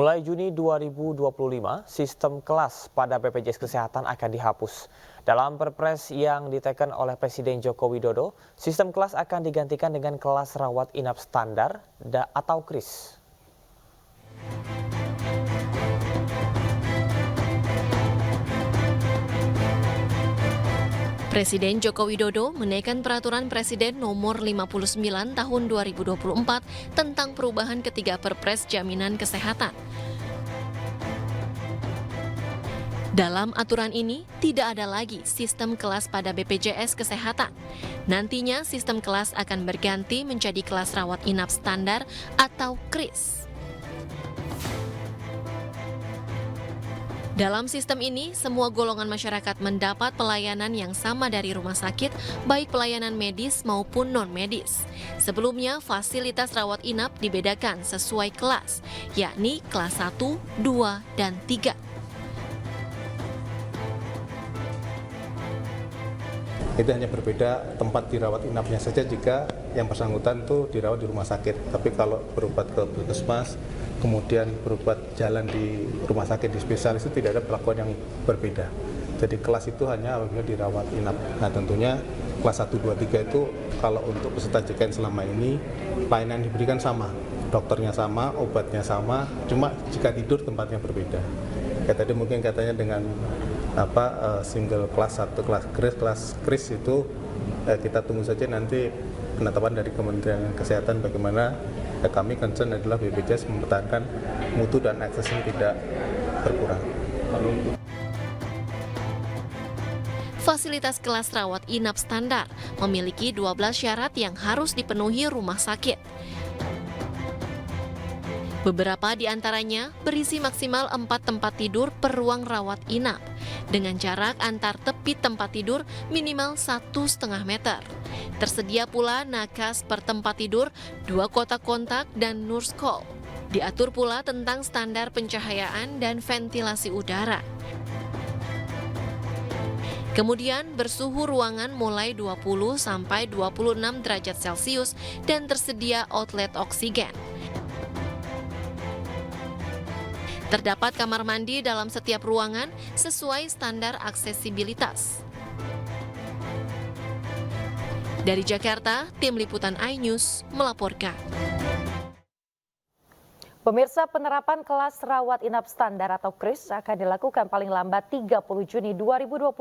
Mulai Juni 2025, sistem kelas pada BPJS Kesehatan akan dihapus. Dalam Perpres yang diteken oleh Presiden Joko Widodo, sistem kelas akan digantikan dengan kelas rawat inap standar atau KRIS. Presiden Joko Widodo menaikkan Peraturan Presiden Nomor 59 Tahun 2024 tentang perubahan ketiga Perpres Jaminan Kesehatan. Dalam aturan ini, tidak ada lagi sistem kelas pada BPJS Kesehatan. Nantinya sistem kelas akan berganti menjadi kelas rawat inap standar atau KRIS. Dalam sistem ini, semua golongan masyarakat mendapat pelayanan yang sama dari rumah sakit, baik pelayanan medis maupun non-medis. Sebelumnya, fasilitas rawat inap dibedakan sesuai kelas, yakni kelas 1, 2, dan 3. Itu hanya berbeda tempat dirawat inapnya saja jika yang bersangkutan itu dirawat di rumah sakit. Tapi kalau berobat ke puskesmas, kemudian berobat jalan di rumah sakit di spesialis itu tidak ada perlakuan yang berbeda. Jadi kelas itu hanya apabila dirawat inap. Nah tentunya kelas 1, 2, 3 itu kalau untuk peserta JKN selama ini pelayanan yang diberikan sama. Dokternya sama, obatnya sama, cuma jika tidur tempatnya berbeda. Kayak tadi mungkin katanya dengan single kelas 1, kelas KRIS itu kita tunggu saja nanti penetapan dari Kementerian Kesehatan bagaimana. Kami concern adalah BPJS mempertahankan mutu dan aksesnya tidak berkurang. Fasilitas kelas rawat inap standar memiliki 12 syarat yang harus dipenuhi rumah sakit. Beberapa di antaranya berisi maksimal 4 tempat tidur per ruang rawat inap, dengan jarak antar tepi tempat tidur minimal 1,5 meter. Tersedia pula nakas per tempat tidur, 2 kotak kontak, dan nurse call. Diatur pula tentang standar pencahayaan dan ventilasi udara. Kemudian bersuhu ruangan mulai 20 sampai 26 derajat Celcius dan tersedia outlet oksigen. Terdapat kamar mandi dalam setiap ruangan sesuai standar aksesibilitas. Dari Jakarta, Tim Liputan iNews melaporkan. Pemirsa, penerapan kelas rawat inap standar atau KRIS akan dilakukan paling lambat 30 Juni 2025.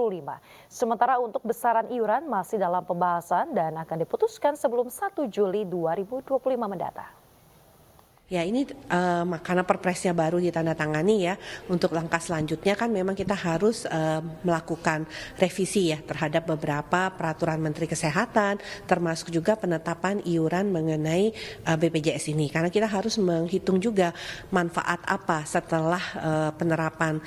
Sementara untuk besaran iuran masih dalam pembahasan dan akan diputuskan sebelum 1 Juli 2025 mendatang. Ya ini karena perpresnya baru ditandatangani ya, untuk langkah selanjutnya kan memang kita harus melakukan revisi ya terhadap beberapa peraturan Menteri Kesehatan, termasuk juga penetapan iuran mengenai BPJS ini. Karena kita harus menghitung juga manfaat apa setelah penerapan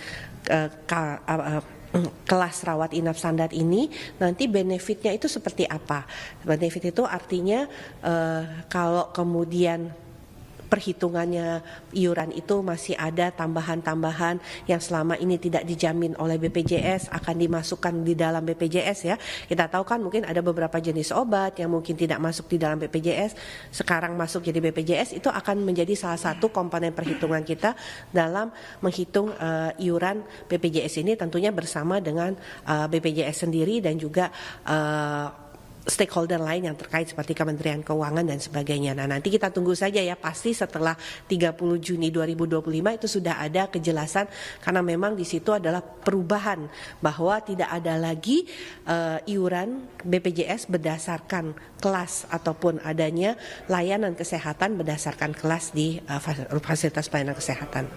kelas rawat inap standar ini, nanti benefitnya itu seperti apa. Benefit itu artinya kalau kemudian perhitungannya iuran itu masih ada tambahan-tambahan yang selama ini tidak dijamin oleh BPJS akan dimasukkan di dalam BPJS ya. Kita tahu kan mungkin ada beberapa jenis obat yang mungkin tidak masuk di dalam BPJS, sekarang masuk jadi BPJS, itu akan menjadi salah satu komponen perhitungan kita dalam menghitung iuran BPJS ini, tentunya bersama dengan BPJS sendiri dan juga stakeholder lain yang terkait seperti Kementerian Keuangan dan sebagainya. Nah nanti kita tunggu saja ya, pasti setelah 30 Juni 2025 itu sudah ada kejelasan, karena memang di situ adalah perubahan bahwa tidak ada lagi iuran BPJS berdasarkan kelas ataupun adanya layanan kesehatan berdasarkan kelas di fasilitas pelayanan kesehatan.